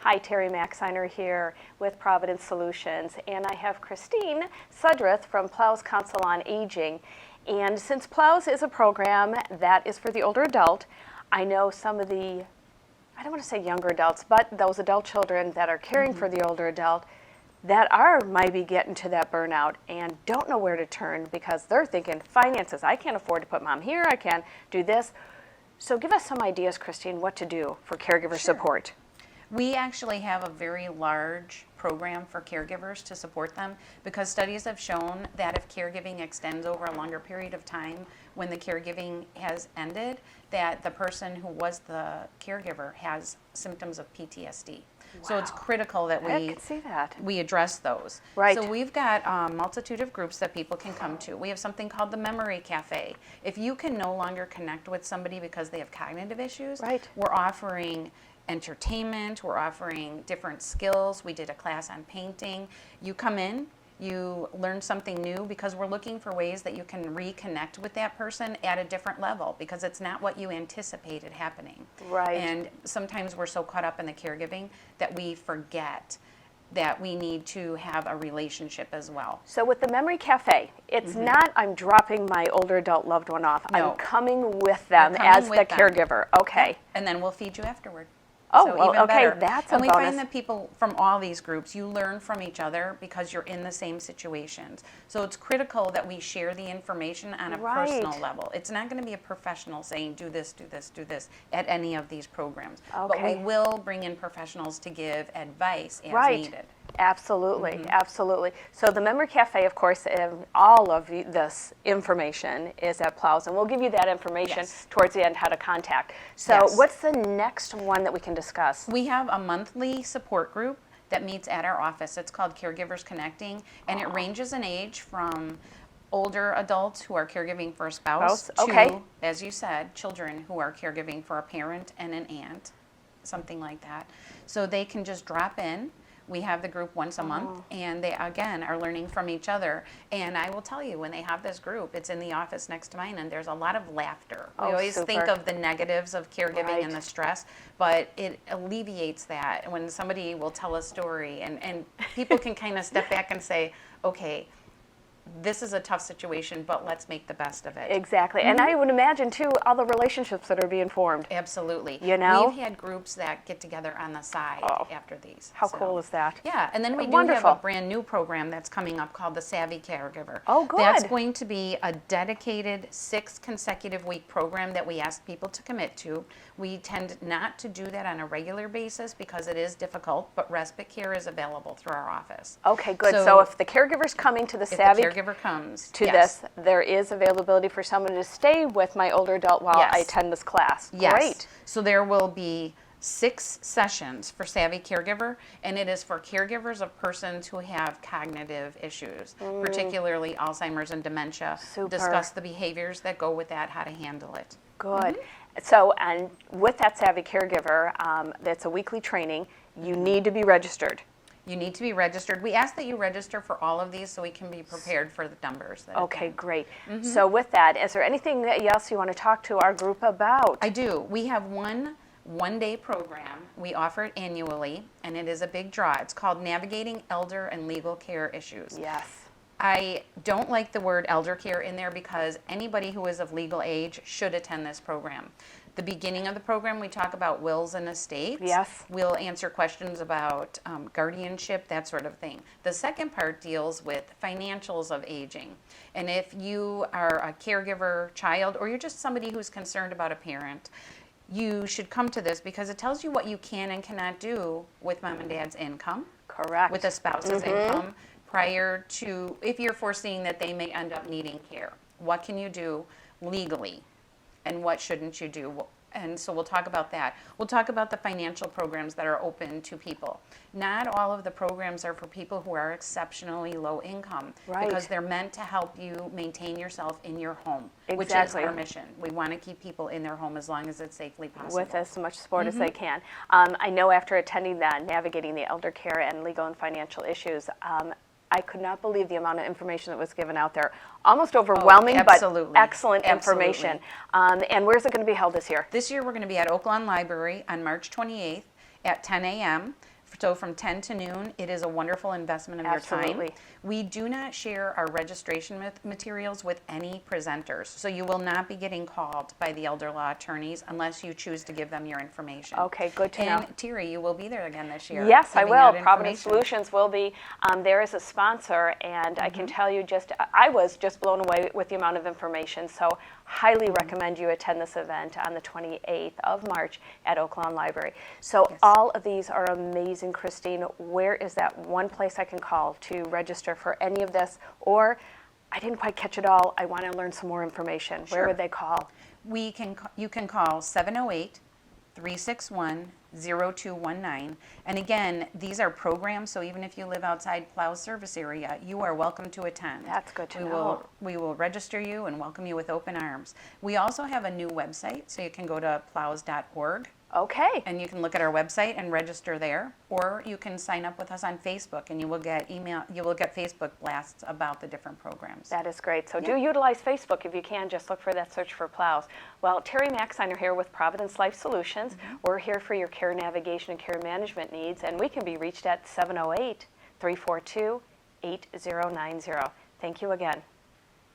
Hi, Terri Maxiner here with Providence Solutions, and I have Christine Suddreth from PLOWS Council on Aging. And since PLOWS is a program that is for the older adult, I know some of the, I don't want to say younger adults, but those adult children that are caring for the older adult that are maybe getting to that burnout and don't know where to turn because they're thinking finances. I can't afford to put mom here. I can't do this. So give us some ideas, Christine, what to do for caregiver support. We actually have a very large program for caregivers to support them because studies have shown that if caregiving extends over a longer period of time, when the caregiving has ended, that the person who was the caregiver has symptoms of PTSD. Wow. So it's critical that we address those. Right. So we've got a multitude of groups that people can come to. We have something called the Memory Cafe. If you can no longer connect with somebody because they have cognitive issues, we're offering entertainment, we're offering different skills. We did a class on painting. You come in, you learn something new because we're looking for ways that you can reconnect with that person at a different level because it's not what you anticipated happening. Right. And sometimes we're so caught up in the caregiving that we forget that we need to have a relationship as well. So with the Memory Cafe, it's not I'm dropping my older adult loved one off. No. I'm coming with them as the caregiver. Okay. And then we'll feed you afterward. Oh, so well, even okay, better. that's a bonus. bonus. And we find that people from all these groups, you learn from each other because you're in the same situations. So it's critical that we share the information on a personal level. It's not going to be a professional saying, do this, do this, do this at any of these programs. Okay. But we will bring in professionals to give advice as needed. Absolutely, absolutely. So the Memory Cafe, of course, all of this information is at PLOWS, and we'll give you that information towards the end, how to contact. So what's the next one that we can discuss? We have a monthly support group that meets at our office. It's called Caregivers Connecting, and it ranges in age from older adults who are caregiving for a spouse to, as you said, children who are caregiving for a parent and an aunt, something like that. So they can just drop in. We have the group once a month, and they, again, are learning from each other. And I will tell you, when they have this group, it's in the office next to mine, and there's a lot of laughter. We always think of the negatives of caregiving and the stress, but it alleviates that when somebody will tell a story, and people can kind of step back and say, okay, this is a tough situation, but let's make the best of it. Exactly. And I would imagine, too, all the relationships that are being formed. Absolutely. You know? We've had groups that get together on the side after these. How cool is that? Yeah, and then we do have a brand new program that's coming up called the Savvy Caregiver. Oh, good. That's going to be a dedicated 6 consecutive week program that we ask people to commit to. We tend not to do that on a regular basis because it is difficult, but respite care is available through our office. Okay, good. So if the caregiver's coming to the Savvy comes to this, there is availability for someone to stay with my older adult while I attend this class. Yes. Great. So there will be 6 sessions for Savvy Caregiver, and it is for caregivers of persons who have cognitive issues, particularly Alzheimer's and dementia. Super. Discuss the behaviors that go with that, how to handle it. Good. So, and with that Savvy Caregiver, that's a weekly training, you need to be registered. You need to be registered. We ask that you register for all of these so we can be prepared for the numbers. Okay, great. So with that, is there anything else you want to talk to our group about? I do. We have one-day program. We offer it annually, and it is a big draw. It's called Navigating Elder and Legal Care Issues. Yes. I don't like the word elder care in there because anybody who is of legal age should attend this program. The beginning of the program, we talk about wills and estates. Yes. We'll answer questions about guardianship, that sort of thing. The second part deals with financials of aging. And if you are a caregiver child or you're just somebody who's concerned about a parent, you should come to this because it tells you what you can and cannot do with mom and dad's income. Correct. With a spouse's income prior to, if you're foreseeing that they may end up needing care. What can you do legally? And what shouldn't you do? And so we'll talk about that. We'll talk about the financial programs that are open to people. Not all of the programs are for people who are exceptionally low income because they're meant to help you maintain yourself in your home, which is our mission. We want to keep people in their home as long as it's safely possible. With as much support as they can. I know after attending that, Navigating the Elder Care and Legal and Financial Issues, I could not believe the amount of information that was given out there. Almost overwhelming, but excellent information. And where's it going to be held this year? This year we're going to be at Oak Lawn Library on March 28th at 10 a.m. So from 10 to noon, it is a wonderful investment of your time. Absolutely. We do not share our registration materials with any presenters. So you will not be getting called by the elder law attorneys unless you choose to give them your information. Okay, good to know. And Terri, you will be there again this year. Yes, I giving will. out Providence information. Solutions will be there as a sponsor, and I can tell you I was just blown away with the amount of information, so highly recommend you attend this event on the 28th of March at Oak Lawn Library. So Yes. all of these are amazing, Christine. Where is that one place I can call to register for any of this? Or I didn't quite catch it all. I want to learn some more information. Where Sure. would they call? You can call 708-361-0219. And again, these are programs, so even if you live outside PLOWS service area, you are welcome to attend. That's good to we know. We will register you and welcome you with open arms. We also have a new website, so you can go to plows.org. Okay. And you can look at our website and register there, or you can sign up with us on Facebook, and you will get Facebook blasts about the different programs. That is great. So do utilize Facebook if you can. Just look for that search for PLOWS. Well, Terri Maxine here with Providence Life Solutions. We're here for your care navigation and care management needs, and we can be reached at 708-342-8090. Thank you again.